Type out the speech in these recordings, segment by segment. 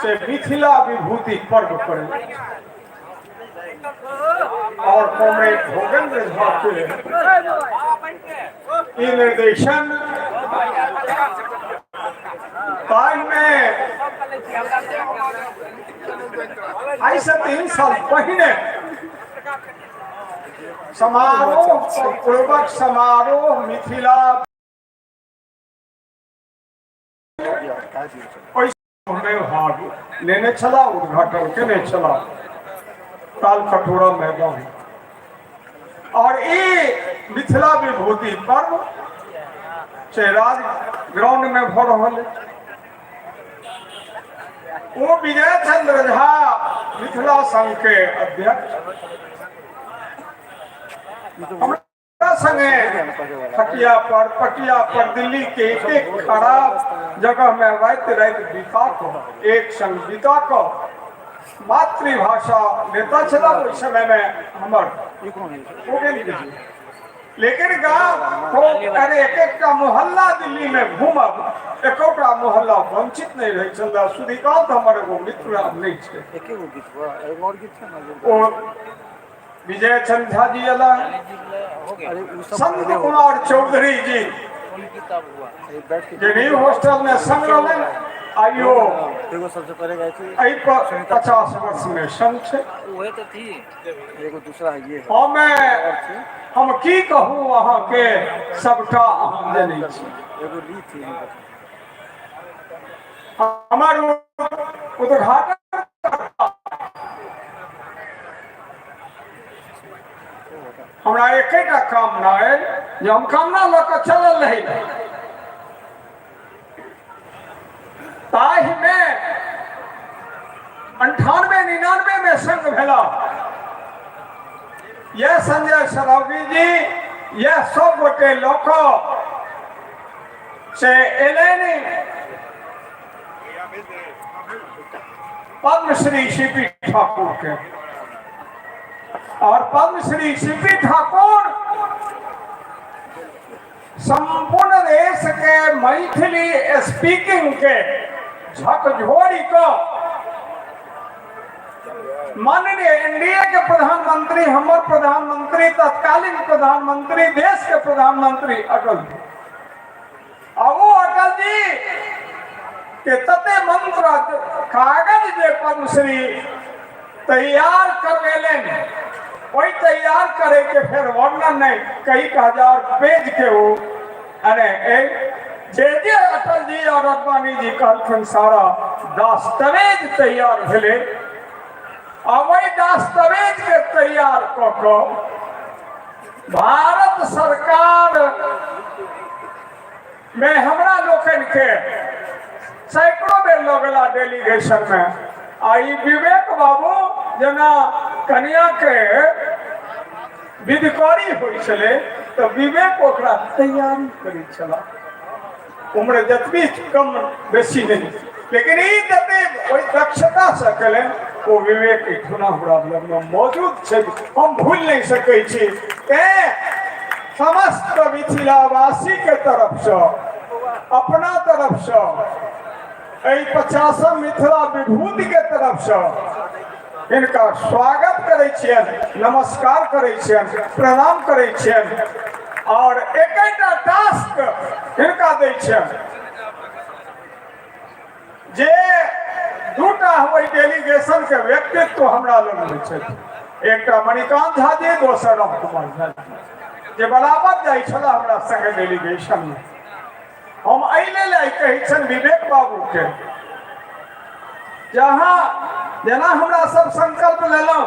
से मिथिला विभूति पर्व करे और कॉमरेड भोगेंद्र झा के निर्देशन टाइम में आई से 3 साल पहले समारोह पूर्वक समारोह मिथिला भाग लेने चला उद्घाटन केने चला ताल कटोरा मैदान और ये मिथिला विभूति पर्व से राज ग्राउंड में भ रहा वो विजय चंद्र झा मिथिला संघ के अध्यक्ष संगे पटिया पर दिल्ली के एक खराब जगह में रात बिता को एक संग बिता को मातृभाषा नेता चला उस समय में हमार लेकिन गाँव को अरे एक मोहल्ला दिल्ली में घूमब एक मोहल्ला वंचित नहीं रही चंदा सुधिकांत हमारे वो मित्र नहीं विजय चंद झा जी अला संत कुमार चौधरी जी जे न्यू हॉस्टल में संग रहलन आइयो सबसे पहले गए थे 50 वर्ष में संग छे ओहे तो थी एगो दूसरा है ये हम की कहूँ वहाँ के सबटा हम जाने छी एगो ली थी हमार उद्घाटन हमरा एक कामना है जो हम कामना लऽ चलल रही ताहि में 98-99 में संग भेला यह संजय सरावगी जी यह सब गोटे लोक से एलैनी पद्मश्री सीपी ठाकुर के और पद्मश्री सीपी ठाकुर संपूर्ण देश के मैथिली स्पीकिंग के झकझोरी को माननीय एनडीए के प्रधानमंत्री हमारे प्रधानमंत्री तत्कालीन प्रधानमंत्री देश के प्रधानमंत्री अटल जी और वो अटल जी के तते मंत्र कागज जे पद्मश्री तैयार करवेले वही तैयार करे के फिर वर्णन नहीं कई हजार पेज के वो अरे जे अटल जी और अडवाणी जी कहलखिन सारा दस्तावेज तैयार भेले और वही दस्तावेज के तैयार क भारत सरकार में हमरा लोकन के सैकड़ों बेर लगला डेलीगेशन में आई विवेक बाबू जना कन्या के विधिकारी होई छले तो विवेक ओकरा तैयारी करी छला उम्र जतबी कम बेसी नहीं लेकिन ई जते ओई दक्षता से कले वो विवेक इतना हमरा में मौजूद छे हम भूल नहीं सकै छी ए समस्त मिथिलावासी के तरफ से अपना तरफ से 50 मिथिला विभूति के तरफ से इनका स्वागत करे छियन नमस्कार करे छियन प्रणाम करे छियन और एकटा टास्क इनका दै छियन जे दूटा हवाई डेलीगेशन के व्यक्तित्व हमरा लग में छै एकटा मणिकांत झा जी दोसर राम कुमार झा जे बराबर जाइ छला हमरा संगे डेलीगेशन में हम अइले ले कहै छन विवेक बाबू के जहां जना हमरा सब संकल्प लेलौं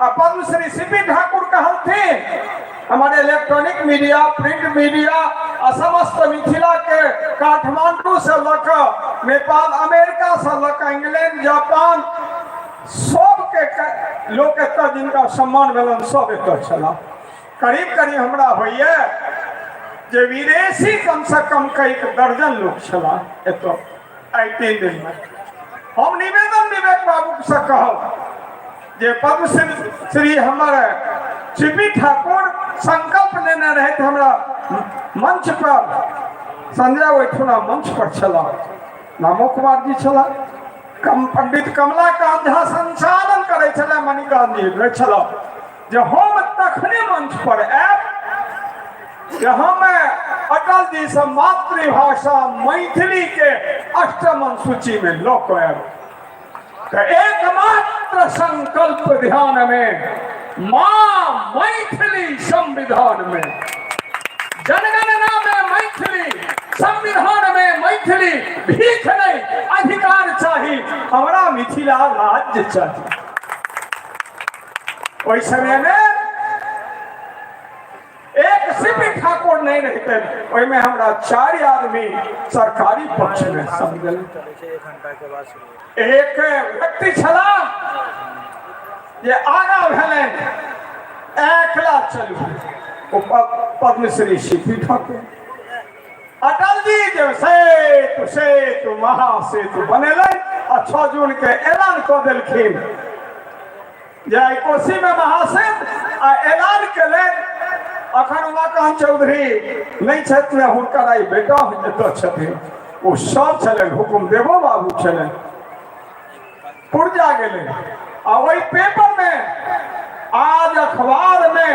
आ पद्मश्री सीपी ठाकुर कहलथिन हमारे इलेक्ट्रॉनिक मीडिया प्रिंट मीडिया आ समस्त मिथिला के काठमांडू से लक नेपाल अमेरिका से लक इंग्लैंड जापान सब के लोग एत जिनका सम्मान मिलन सब एत छला करीब करीब हमरा होइए जे विदेशी कम से कम कई दर्जन लोग छला एत 3 दिन में हम निवेदन विवेक बाबू से कहब जे पद्मश्री हमारे सीपी ठाकुर संकल्प लेने रहे थे हमरा मंच पर संजय ओठुना मंच पर छला नामो कुमार जी छला पंडित कमलाकांत झा संचालन करे छले मणिकांत जी रहे छलो जे हम तखने मंच पर आब जे हम अटल जी से मातृभाषा मैथिली के अष्टम सूची में लोक आब तो एकमात्र संकल्प ध्यान में मां मैथिली संविधान में जनगणना में मैथिली संविधान में मैथिली भीख नहीं अधिकार चाहिए हमारा मिथिला राज्य चाहिए। ओई समय में एक सीपी ठाकुर नहीं रहते ओई में हमरा 4 आदमी सरकारी पक्ष में समझल। 1 घंटा के बाद शुरू। एक व्यक्ति छला जे आगा भेलै एकला चलू पद्मश्री सीपी ठाकुर अटल जी जो सेतु महासेतु बनेलै आ 6 जून के ऐलान कऽ देलखिन जे कोशी में महासेतु आ ऐलान केलनि अखन उमाकांत चौधरी नहीं छथिन हुनकर आई बेटा एतऽ छथिन ओ सब छलनि हुकुम देवो बाबू छलनि पुरजा गेलै आ ओहि पेपर में आज अखबार में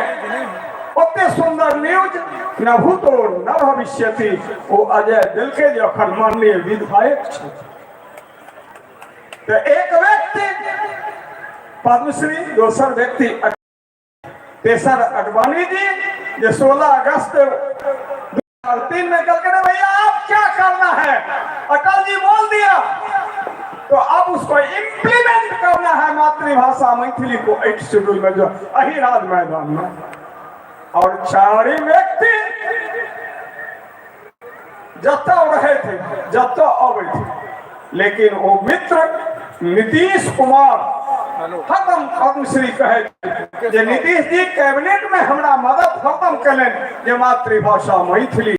ओते सुंदर न्यूज न भूतो न भविष्यति ओ अजय दिलके जे अखन माननीय विधायक छै तो एक व्यक्ति पद्मश्री दोसर व्यक्ति तेसर अडवाणी जी जो 16 अगस्त 2003 में कल कहते भैया आप क्या करना है अटल जी बोल दिया तो अब उसको इम्प्लीमेंट करना है मातृभाषा मैथिली को 8 शेड्यूल में जो अहिराज मैदान में और 4 व्यक्ति जत्ता रहे थे जत्ता आवे थे लेकिन वो मित्र नीतीश कुमार खत्म पद्मश्री कहे जे नीतीश जी कैबिनेट में हमरा मदद खत्म कलन जे मातृभाषा मैथिली